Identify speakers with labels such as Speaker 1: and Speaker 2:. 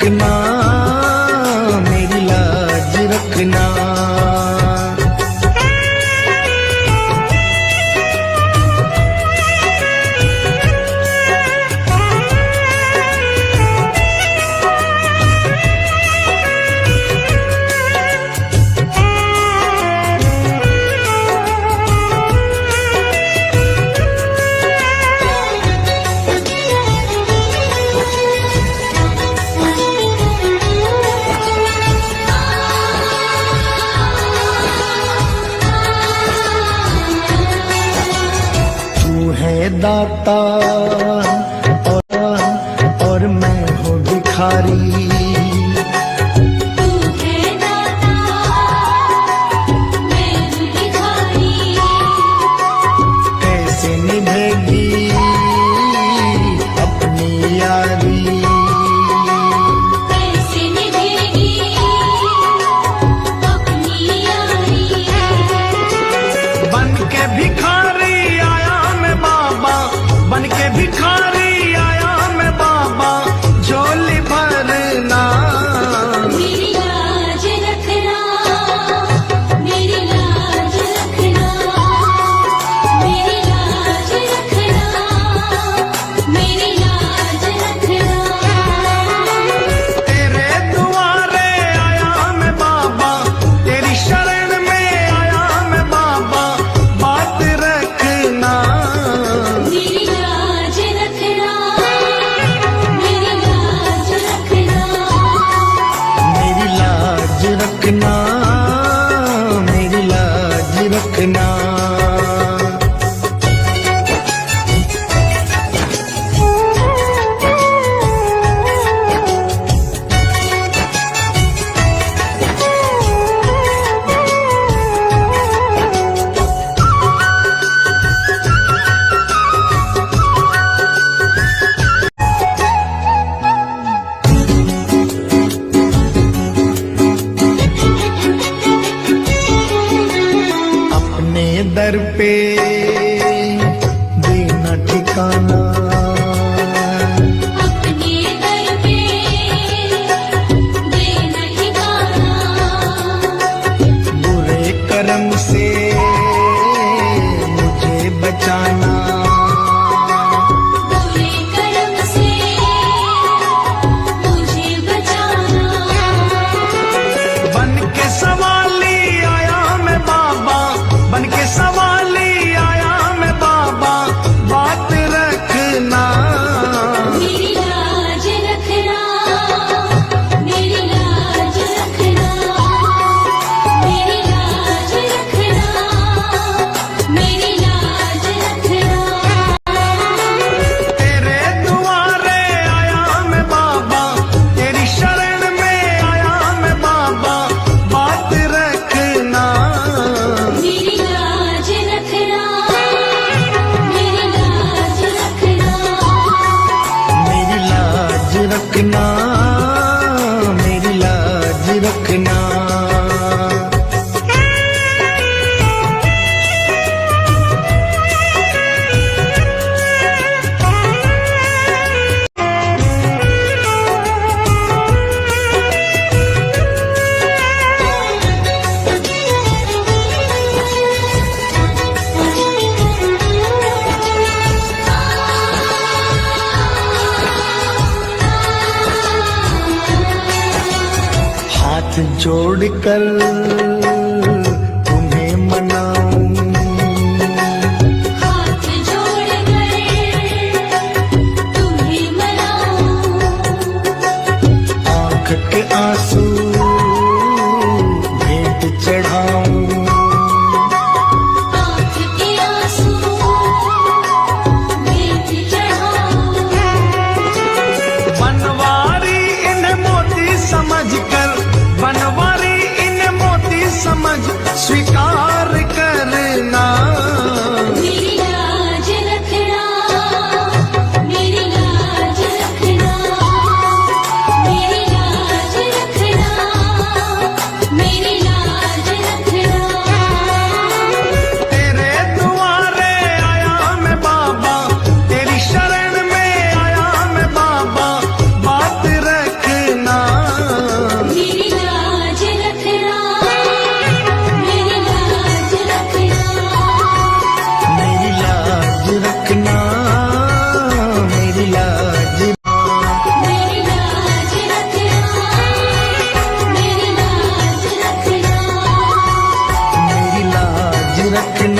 Speaker 1: रखना, मेरी लाज रखना। दाता और मैं हूँ भिखारी।
Speaker 2: तू है दाता, मैं हूँ भिखारी।
Speaker 1: कैसे निभेगी अपनी यारी,
Speaker 2: कैसे निभेगी अपनी यारी।
Speaker 1: बन के भिखारी आया मैं बाबा, बन के भिखारी आया मैं बाबा, झोली भरना।
Speaker 2: मेरी लाज रखना, मेरी लाज रखना, मेरी लाज रखना, मेरी लाज रखना।
Speaker 1: तेरे दुआरे आया मैं बाबा, तेरी शरण में आया मैं बाबा, बात रखना।
Speaker 2: मेरी लाज रखना, मेरी लाज रखना।
Speaker 1: मेरी लाज रखना, मेरी लाज रखना। अपने दर पे देना ठिकाना,
Speaker 2: अपने दर पे देना ठिकाना।
Speaker 1: बुरे कर्म से मुझे बचाना।
Speaker 2: बुरे कर्म से मुझे बचाना।
Speaker 1: बन के सवाली आया मैं बाबा, बन के सवाली आया मैं बाबा, बात रखना।
Speaker 2: मेरी लाज रखना, मेरी लाज रखना, मेरी लाज रखना, मेरी लाज रखना।
Speaker 1: तेरे दुआरे आया मैं बाबा, तेरी शरण में आया मैं बाबा, बात रखना।
Speaker 2: मेरी लाज रखना, मेरी लाज रखना।
Speaker 1: मेरी लाज रखना, मेरी लाज रखना। हाथ जोड़कर तुम्हें मनाऊं,
Speaker 2: हाथ जोड़कर तुम्हें मनाऊं।
Speaker 1: आंख के आंसू भेंट चढ़ाऊं।
Speaker 2: आँख के आंसू भेंट चढ़ाऊं।
Speaker 1: बनवारी इन्हें मोती समझकर, बनवारी इन्हें मोती समझ स्वीकार करना।
Speaker 2: मेरी लाज रखना, मेरी लाज रखना, मेरी लाज रखना, मेरी लाज रखना।
Speaker 1: तेरे दुआरे आया मैं बाबा, तेरी शरण में आया मैं बाबा, बात रखना। एक